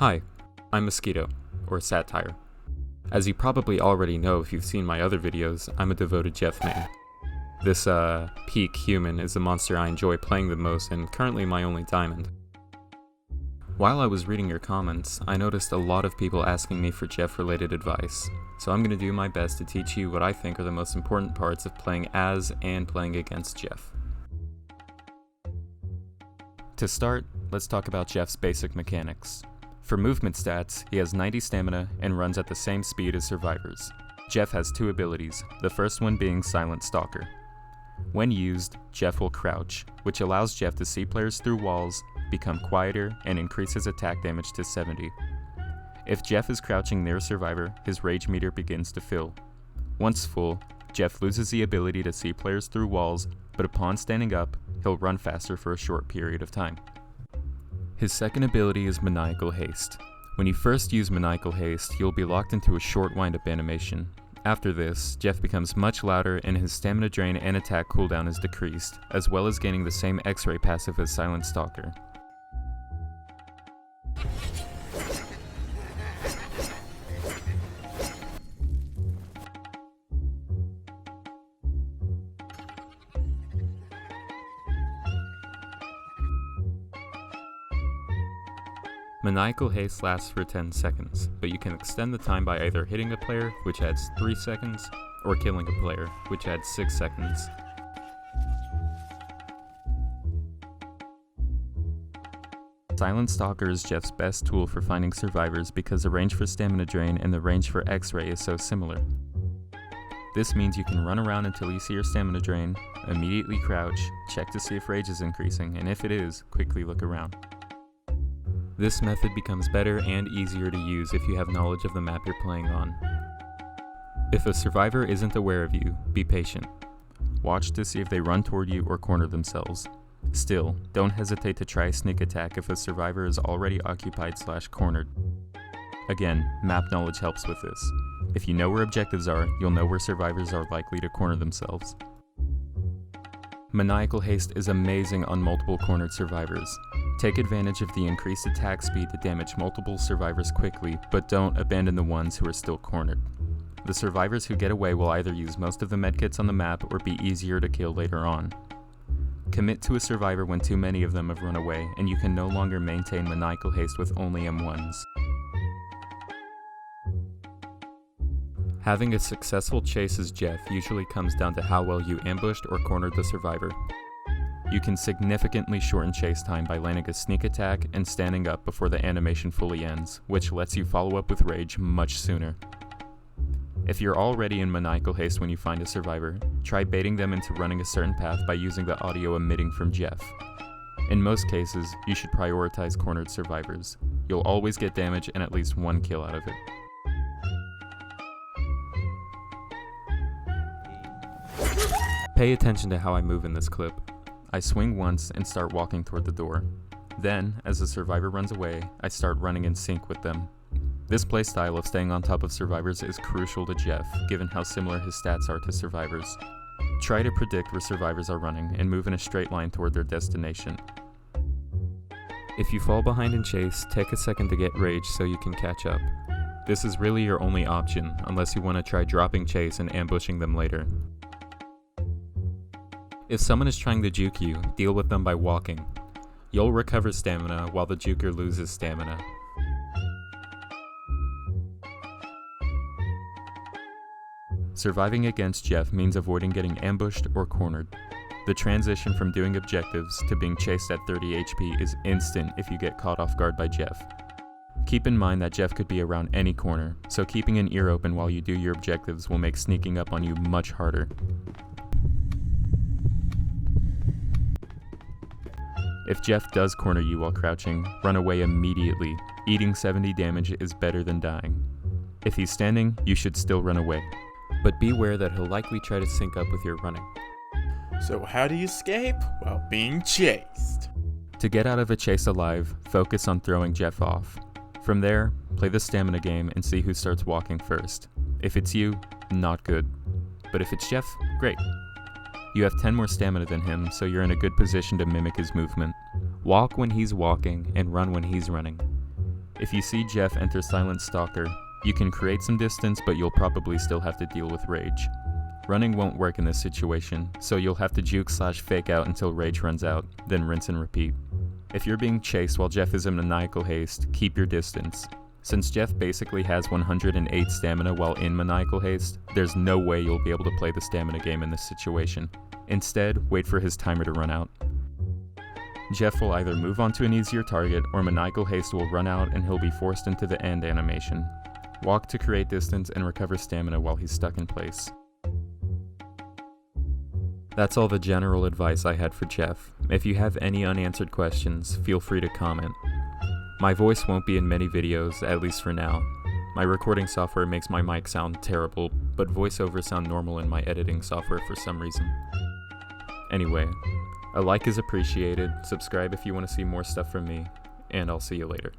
Hi, I'm Mosquito, or Satire. As you probably already know if you've seen my other videos, I'm a devoted Jeff man. This, peak human is the monster I enjoy playing the most and currently my only diamond. While I was reading your comments, I noticed a lot of people asking me for Jeff-related advice, so I'm going to do my best to teach you what I think are the most important parts of playing as and playing against Jeff. To start, let's talk about Jeff's basic mechanics. For movement stats, he has 90 stamina and runs at the same speed as survivors. Jeff has two abilities, the first one being Silent Stalker. When used, Jeff will crouch, which allows Jeff to see players through walls, become quieter, and increases attack damage to 70. If Jeff is crouching near a survivor, his rage meter begins to fill. Once full, Jeff loses the ability to see players through walls, but upon standing up, he'll run faster for a short period of time. His second ability is Maniacal Haste. When you first use Maniacal Haste, you'll be locked into a short wind-up animation. After this, Jeff becomes much louder and his stamina drain and attack cooldown is decreased, as well as gaining the same X-ray passive as Silent Stalker. Maniacal Haste lasts for 10 seconds, but you can extend the time by either hitting a player, which adds 3 seconds, or killing a player, which adds 6 seconds. Silent Stalker is Jeff's best tool for finding survivors because the range for stamina drain and the range for X-ray is so similar. This means you can run around until you see your stamina drain, immediately crouch, check to see if rage is increasing, and if it is, quickly look around. This method becomes better and easier to use if you have knowledge of the map you're playing on. If a survivor isn't aware of you, be patient. Watch to see if they run toward you or corner themselves. Still, don't hesitate to try a sneak attack if a survivor is already occupied/cornered. Again, map knowledge helps with this. If you know where objectives are, you'll know where survivors are likely to corner themselves. Maniacal Haste is amazing on multiple cornered survivors. Take advantage of the increased attack speed to damage multiple survivors quickly, but don't abandon the ones who are still cornered. The survivors who get away will either use most of the medkits on the map or be easier to kill later on. Commit to a survivor when too many of them have run away, and you can no longer maintain Maniacal Haste with only M1s. Having a successful chase as Jeff usually comes down to how well you ambushed or cornered the survivor. You can significantly shorten chase time by landing a sneak attack and standing up before the animation fully ends, which lets you follow up with rage much sooner. If you're already in Maniacal Haste when you find a survivor, try baiting them into running a certain path by using the audio emitting from Jeff. In most cases, you should prioritize cornered survivors. You'll always get damage and at least one kill out of it. Pay attention to how I move in this clip. I swing once and start walking toward the door. Then, as the survivor runs away, I start running in sync with them. This playstyle of staying on top of survivors is crucial to Jeff, given how similar his stats are to survivors. Try to predict where survivors are running and move in a straight line toward their destination. If you fall behind in chase, take a second to get rage so you can catch up. This is really your only option, unless you want to try dropping chase and ambushing them later. If someone is trying to juke you, deal with them by walking. You'll recover stamina while the juker loses stamina. Surviving against Jeff means avoiding getting ambushed or cornered. The transition from doing objectives to being chased at 30 HP is instant if you get caught off guard by Jeff. Keep in mind that Jeff could be around any corner, so keeping an ear open while you do your objectives will make sneaking up on you much harder. If Jeff does corner you while crouching, run away immediately. Eating 70 damage is better than dying. If he's standing, you should still run away. But beware that he'll likely try to sync up with your running. So how do you escape? While being chased. To get out of a chase alive, focus on throwing Jeff off. From there, play the stamina game and see who starts walking first. If it's you, not good. But if it's Jeff, great. You have 10 more stamina than him, so you're in a good position to mimic his movement. Walk when he's walking and run when he's running. If you see Jeff enter Silent Stalker, you can create some distance, but you'll probably still have to deal with rage. Running won't work in this situation, so you'll have to juke/fake out until rage runs out, then rinse and repeat. If you're being chased while Jeff is in maniacal haste, keep your distance. Since Jeff basically has 108 stamina while in maniacal haste, there's no way you'll be able to play the stamina game in this situation. Instead, wait for his timer to run out. Jeff will either move on to an easier target, or maniacal haste will run out and he'll be forced into the end animation. Walk to create distance and recover stamina while he's stuck in place. That's all the general advice I had for Jeff. If you have any unanswered questions, feel free to comment. My voice won't be in many videos, at least for now. My recording software makes my mic sound terrible, but voiceovers sound normal in my editing software for some reason. Anyway, a like is appreciated, subscribe if you want to see more stuff from me, and I'll see you later.